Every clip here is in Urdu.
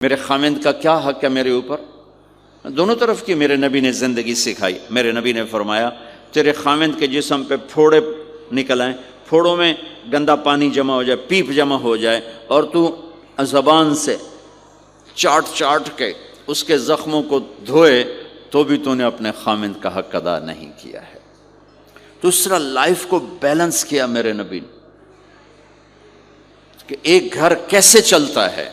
میرے خامند کا کیا حق ہے میرے اوپر؟ دونوں طرف کی میرے نبی نے زندگی سکھائی۔ میرے نبی نے فرمایا تیرے خامند کے جسم پہ پھوڑے نکل آئیں، پھوڑوں میں گندا پانی جمع ہو جائے، پیپ جمع ہو جائے، اور تو زبان سے چاٹ چاٹ کے اس کے زخموں کو دھوئے، تو بھی تو نے اپنے خامند کا حق ادا نہیں کیا ہے۔ تو اس طرح لائف کو بیلنس کیا میرے نبی نے کہ ایک گھر کیسے چلتا ہے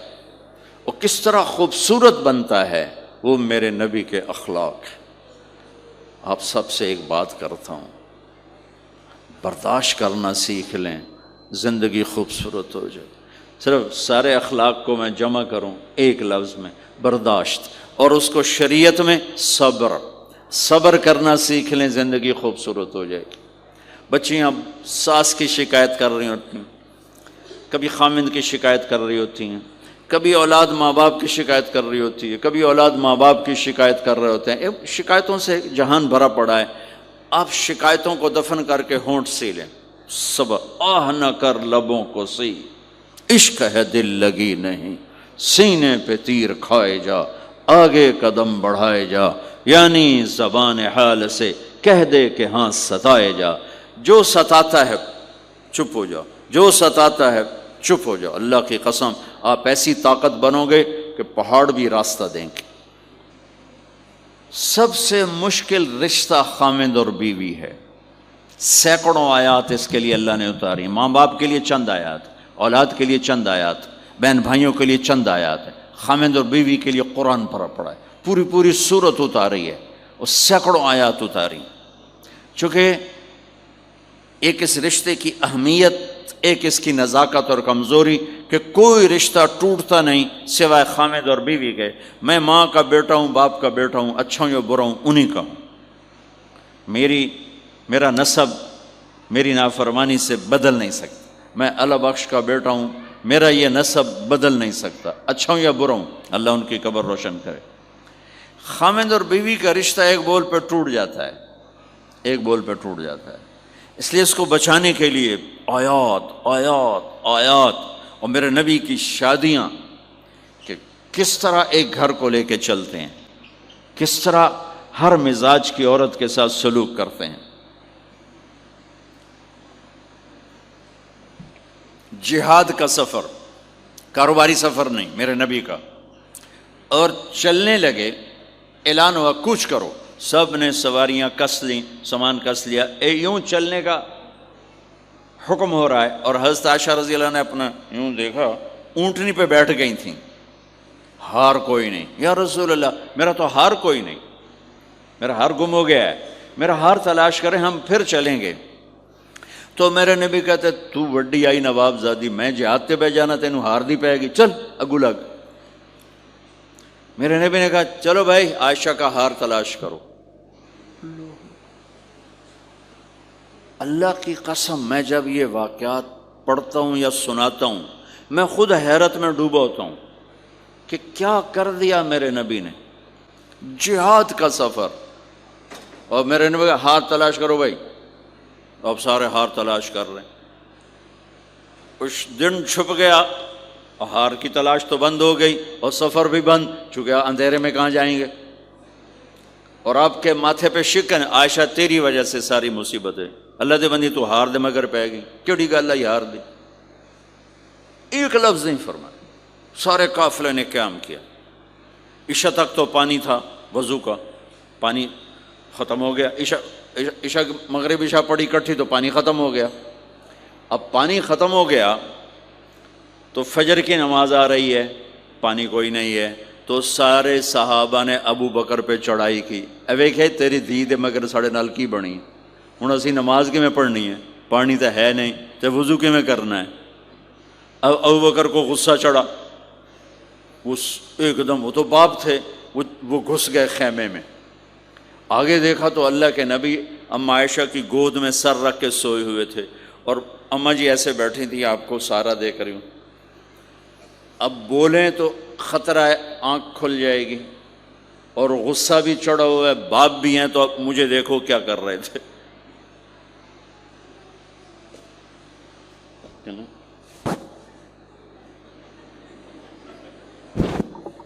اور کس طرح خوبصورت بنتا ہے، وہ میرے نبی کے اخلاق ہیں۔ آپ سب سے ایک بات کرتا ہوں، برداشت کرنا سیکھ لیں، زندگی خوبصورت ہو جائے۔ صرف سارے اخلاق کو میں جمع کروں ایک لفظ میں، برداشت، اور اس کو شریعت میں صبر۔ صبر کرنا سیکھ لیں، زندگی خوبصورت ہو جائے گی۔ بچیاں ساس کی شکایت کر رہی ہوتی ہیں، کبھی خامند کی شکایت کر رہی ہوتی ہیں، کبھی اولاد ماں باپ کی شکایت کر رہی ہوتی ہے، کبھی اولاد ماں باپ کی شکایت کر رہے ہوتے ہیں۔ شکایتوں سے جہان بھرا پڑا ہے۔ آپ شکایتوں کو دفن کر کے ہونٹ سی لیں، صبر، آہ نہ کر لبوں کو سی، عشق ہے دل لگی نہیں، سینے پہ تیر کھائے جا، آگے قدم بڑھائے جا، یعنی زبان حال سے کہہ دے کہ ہاں ستائے جا۔ جو ستاتا ہے چپ ہو جاؤ، جو ستاتا ہے چپ ہو جاؤ۔ اللہ کی قسم آپ ایسی طاقت بنو گے کہ پہاڑ بھی راستہ دیں گے۔ سب سے مشکل رشتہ خامند اور بیوی ہے۔ سینکڑوں آیات اس کے لیے اللہ نے اتاری، ماں باپ کے لیے چند آیات، اولاد کے لیے چند آیات، بہن بھائیوں کے لیے چند آیات ہے، خامند اور بیوی کے لیے قرآن پڑھا پڑا ہے، پوری سورت اتاری ہے، اور سینکڑوں آیات اتاری۔ چونکہ ایک اس رشتے کی اہمیت، ایک اس کی نزاکت اور کمزوری کہ کوئی رشتہ ٹوٹتا نہیں سوائے خامد اور بیوی کے۔ میں ماں کا بیٹا ہوں، باپ کا بیٹا ہوں، اچھا ہوں یا برا ہوں، انہی کا ہوں۔ میرا نسب میری نافرمانی سے بدل نہیں سکتا۔ میں اللہ بخش کا بیٹا ہوں، میرا یہ نسب بدل نہیں سکتا، اچھا ہوں یا برا ہوں، اللہ ان کی قبر روشن کرے۔ خامد اور بیوی کا رشتہ ایک بول پہ ٹوٹ جاتا ہے، ایک بول پہ ٹوٹ جاتا ہے۔ اس لیے اس کو بچانے کے لیے آیات آیات آیات، اور میرے نبی کی شادیاں کہ کس طرح ایک گھر کو لے کے چلتے ہیں، کس طرح ہر مزاج کی عورت کے ساتھ سلوک کرتے ہیں۔ جہاد کا سفر، کاروباری سفر نہیں، میرے نبی کا، اور چلنے لگے، اعلان ہوا کوچ کرو، سب نے سواریاں کس لیں، سامان کس لیا، یوں چلنے کا حکم ہو رہا ہے۔ اور حضرت عائشہ رضی اللہ نے اپنا یوں دیکھا، اونٹنی پہ بیٹھ گئی تھیں، ہار کوئی نہیں۔ یا رسول اللہ میرا تو ہار کوئی نہیں، میرا ہار گم ہو گیا ہے، میرا ہار تلاش کریں، ہم پھر چلیں گے۔ تو میرے نبی کہتے تو وڈی آئی نواب زادی، میں جہاد تے بہ جانا تینوں ہار دی پائے گی، چل اگو لگ۔ میرے نبی نے کہا چلو بھائی عائشہ کا ہار تلاش کرو۔ اللہ کی قسم میں جب یہ واقعات پڑھتا ہوں یا سناتا ہوں، میں خود حیرت میں ڈوبا ہوتا ہوں کہ کیا کر دیا میرے نبی نے۔ جہاد کا سفر، اور میرے نبی کا ہار تلاش کرو بھائی، اب سارے ہار تلاش کر رہے ہیں۔ کچھ دن چھپ گیا اور ہار کی تلاش تو بند ہو گئی، اور سفر بھی بند، چونکہ اندھیرے میں کہاں جائیں گے۔ اور آپ کے ماتھے پہ شکن، عائشہ تیری وجہ سے ساری مصیبت ہے، اللہ دے بندی تو ہار دے مگر پہ گئی، کیڑی گل ہے ہار دی، ایک لفظ نہیں فرمایا۔ سارے قافلے نے قیام کیا، عشاء تک تو پانی تھا، وضو کا پانی ختم ہو گیا، عشاء مغرب عشاء پڑی اکٹھی تو پانی ختم ہو گیا۔ اب پانی ختم ہو گیا تو فجر کی نماز آ رہی ہے، پانی کوئی نہیں ہے، تو سارے صحابہ نے ابو بکر پہ چڑھائی کی، ویکھے تیری دھی دے مگر ساڑے نال کی بنی، ہوں اسی نماز کی میں پڑھنی ہے، پانی تو ہے نہیں تو وضو کی میں کرنا ہے۔ اب ابو بکر کو غصہ چڑھا، اس ایک دم، وہ تو باپ تھے، وہ گھس گئے خیمے میں۔ آگے دیکھا تو اللہ کے نبی اماں عائشہ کی گود میں سر رکھ کے سوئے ہوئے تھے، اور اماں جی ایسے بیٹھی تھی، آپ کو سارا دیکھ رہی ہوں۔ اب بولیں تو خطرہ ہے آنکھ کھل جائے گی، اور غصہ بھی چڑھا ہوا ہے، باپ بھی ہیں، تو اب مجھے دیکھو کیا کر رہے تھے۔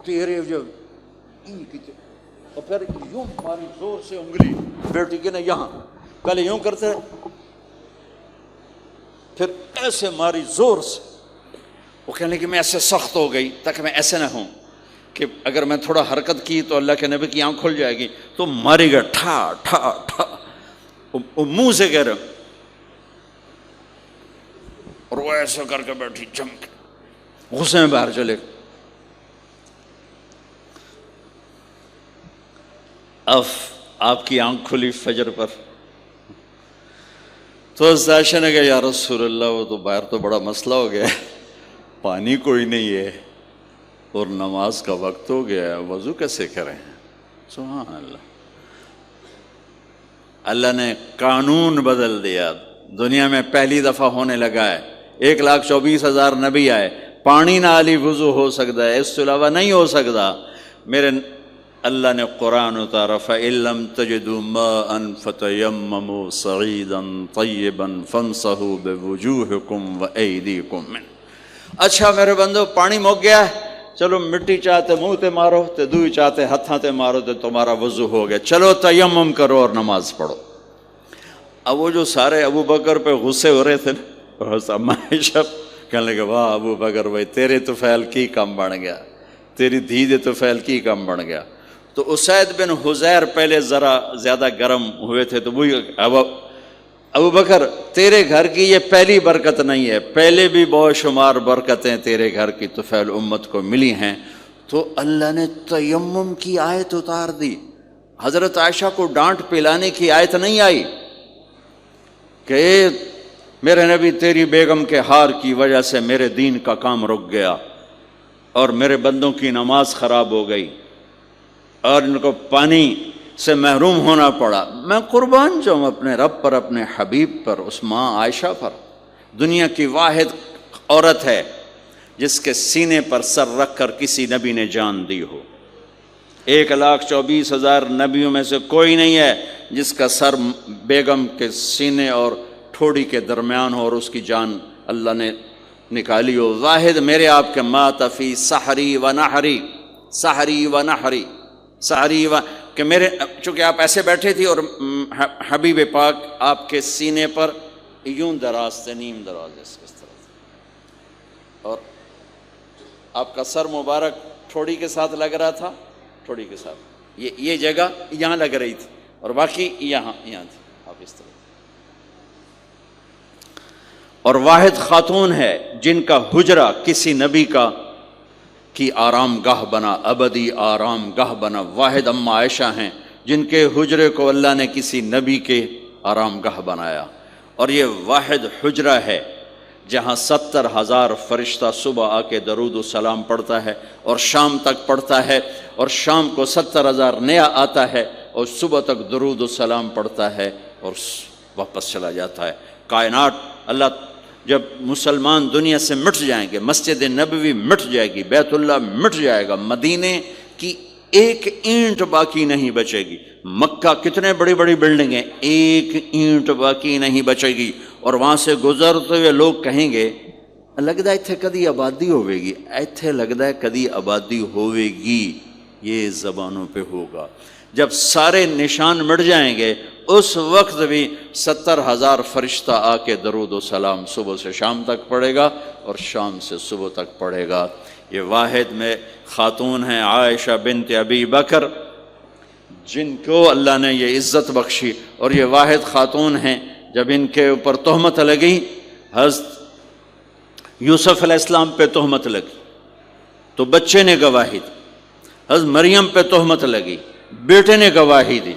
تیرے جو اور پھر یوں ماری زور سے انگلی بیٹی کے نا یہاں، پہلے یوں کرتے پھر ایسے ماری زور سے. وہ کہنے لگی میں ایسے سخت ہو گئی تاکہ میں ایسے نہ ہوں کہ اگر میں تھوڑا حرکت کی تو اللہ کے نبی کی آنکھ کھل جائے گی. تو ماری گیا ٹھا ٹھا ٹھا، وہ منہ سے کہہ رہے اور وہ ایسا کر کے بیٹھی جم کے، غصے میں باہر چلے. اب آپ کی آنکھ کھلی فجر پر تو عائشہ نے کہا یا رسول اللہ وہ تو باہر تو بڑا مسئلہ ہو گیا ہے، پانی کوئی نہیں ہے اور نماز کا وقت ہو گیا ہے، وضو کیسے کریں؟ سبحان اللہ. اللہ نے قانون بدل دیا. دنیا میں پہلی دفعہ ہونے لگا ہے 1,24,000 نبی آئے، پانی نہ علی وضو ہو سکتا ہے، اس کے علاوہ نہیں ہو سکتا. میرے اللہ نے قرآن اتارا فَإِن لَّمْ تَجِدُوا مَاءً فَتَيَمَّمُوا صَعِيدًا طَيِّبًا فَامْسَحُوا بِوُجُوهِكُمْ وَأَيْدِيكُمْ مِنْهُ. اچھا میرے بندو پانی مک گیا ہے، چلو مٹی چاہتے منہ تے مارو تے دوئی چاہتے ہتھاں تے مارو تے تمہارا وضو ہو گیا، چلو تیمم کرو اور نماز پڑھو. اب وہ جو سارے ابو بکر پہ غصے ہو رہے تھے نا، عائشہ کہنے لگے واہ ابو بکر بھائی تیرے تو فعل کی کم بن گیا، تیری دھی دے تو فعل کی کم بن گیا. تو اسید بن حزیر پہلے ذرا زیادہ گرم ہوئے تھے تو وہی ابو بکر تیرے گھر کی یہ پہلی برکت نہیں ہے، پہلے بھی بہت شمار برکتیں تیرے گھر کی طفیل امت کو ملی ہیں. تو اللہ نے تیمم کی آیت اتار دی. حضرت عائشہ کو ڈانٹ پلانے کی آیت نہیں آئی کہ میرے نبی تیری بیگم کے ہار کی وجہ سے میرے دین کا کام رک گیا اور میرے بندوں کی نماز خراب ہو گئی اور ان کو پانی سے محروم ہونا پڑا. میں قربان جاؤں اپنے رب پر، اپنے حبیب پر، اس ماں عائشہ پر. دنیا کی واحد عورت ہے جس کے سینے پر سر رکھ کر کسی نبی نے جان دی ہو. 1,24,000 نبیوں میں سے کوئی نہیں ہے جس کا سر بیگم کے سینے اور ٹھوڑی کے درمیان ہو اور اس کی جان اللہ نے نکالی ہو. واحد میرے آپ کے مات فی سحری و نحری، سحری و نحری، سحری و کہ میرے چونکہ آپ ایسے بیٹھے تھی اور حبیب پاک آپ کے سینے پر یوں دراز تھے، نیم دراز اس طرح تھا، اور آپ کا سر مبارک ٹھوڑی کے ساتھ لگ رہا تھا، ٹھوڑی کے ساتھ یہ جگہ یہاں لگ رہی تھی اور باقی یہاں تھی. آپ اس طرح اور واحد خاتون ہے جن کا حجرہ کسی نبی کی آرام گاہ بنا، ابدی آرام گاہ بنا. واحد اماں عائشہ ہیں جن کے حجرے کو اللہ نے کسی نبی کے آرام گاہ بنایا. اور یہ واحد حجرہ ہے جہاں 70,000 فرشتہ صبح آ کے درود و سلام پڑھتا ہے اور شام تک پڑھتا ہے، اور شام کو 70,000 نیا آتا ہے اور صبح تک درود و سلام پڑھتا ہے اور واپس چلا جاتا ہے. کائنات اللہ جب مسلمان دنیا سے مٹ جائیں گے، مسجد نبوی مٹ جائے گی، بیت اللہ مٹ جائے گا، مدینے کی ایک اینٹ باقی نہیں بچے گی. مکہ کتنے بڑی بڑی بلڈنگیں، ایک اینٹ باقی نہیں بچے گی. اور وہاں سے گزرتے ہوئے لوگ کہیں گے لگتا ہے اتنے کدی آبادی ہوئے گی، اتنے لگتا ہے کدی آبادی ہوئے گی. یہ زبانوں پہ ہوگا. جب سارے نشان مٹ جائیں گے اس وقت بھی 70,000 فرشتہ آ کے درود و سلام صبح سے شام تک پڑھے گا اور شام سے صبح تک پڑھے گا. یہ واحد میں خاتون ہیں عائشہ بنت ابی بکر جن کو اللہ نے یہ عزت بخشی. اور یہ واحد خاتون ہیں جب ان کے اوپر تہمت لگی، حضرت یوسف علیہ السلام پہ تہمت لگی تو بچے نے گواہی دی، حضرت مریم پہ تہمت لگی بیٹے نے گواہی دی،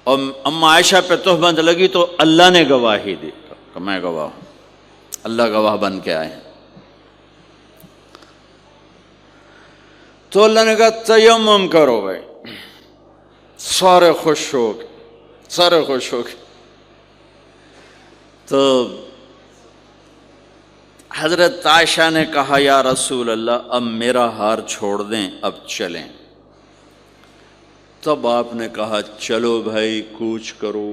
اور اماں عائشہ پہ تہمت لگی تو اللہ نے گواہی دی کہ میں گواہ ہوں. اللہ گواہ بن کے آئے. تو اللہ نے کہا تیمم کرو بھائی. سارے خوش ہو گئے، سارے خوش ہو گئے. تو حضرت عائشہ نے کہا یا رسول اللہ اب میرا ہار چھوڑ دیں، اب چلیں. تب آپ نے کہا چلو بھائی کوچ کرو.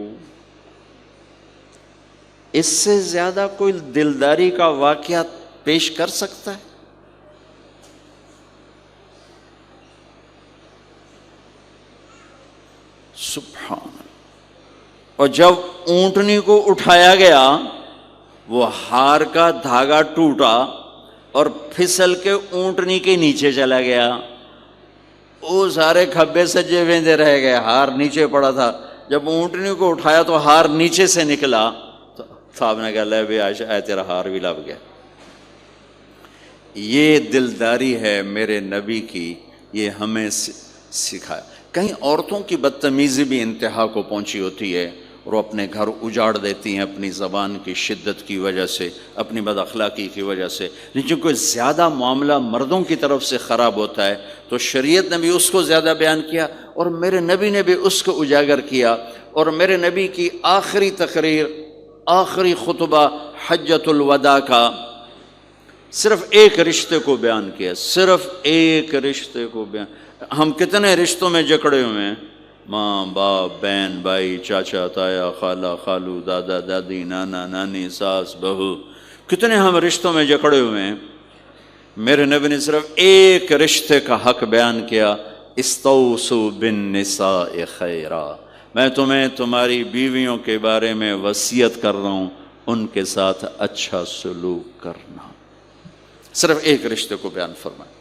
اس سے زیادہ کوئی دلداری کا واقعہ پیش کر سکتا ہے؟ سبحان اللہ۔ اور جب اونٹنی کو اٹھایا گیا وہ ہار کا دھاگا ٹوٹا اور پھسل کے اونٹنی کے نیچے چلا گیا، وہ سارے کھبے سجے ویندے رہ گئے، ہار نیچے پڑا تھا۔ جب اونٹنی کو اٹھایا تو ہار نیچے سے نکلا، تو صاحب نے کہا لے بھی عائشہ تیرا ہار بھی لب گیا۔ یہ دلداری ہے میرے نبی کی، یہ ہمیں سکھایا۔ کہیں عورتوں کی بدتمیزی بھی انتہا کو پہنچی ہوتی ہے اور وہ اپنے گھر اجاڑ دیتی ہیں اپنی زبان کی شدت کی وجہ سے، اپنی بد اخلاقی کی وجہ سے، لیکن کوئی زیادہ معاملہ مردوں کی طرف سے خراب ہوتا ہے تو شریعت نے بھی اس کو زیادہ بیان کیا اور میرے نبی نے بھی اس کو اجاگر کیا۔ اور میرے نبی کی آخری تقریر، آخری خطبہ حجۃ الوداع کا صرف ایک رشتے کو بیان کیا، صرف ایک رشتے کو بیان۔ ہم کتنے رشتوں میں جکڑے ہوئے ہیں، ماں باپ، بہن بھائی، چاچا تایا، خالہ خالو، دادا دادی، نانا نانی، ساس بہو، کتنے ہم رشتوں میں جکڑے ہوئے ہیں۔ میرے نبی نے صرف ایک رشتے کا حق بیان کیا، استوصوا بالنساء خیرا، میں تمہیں تمہاری بیویوں کے بارے میں وصیت کر رہا ہوں، ان کے ساتھ اچھا سلوک کرنا۔ صرف ایک رشتے کو بیان فرمایا۔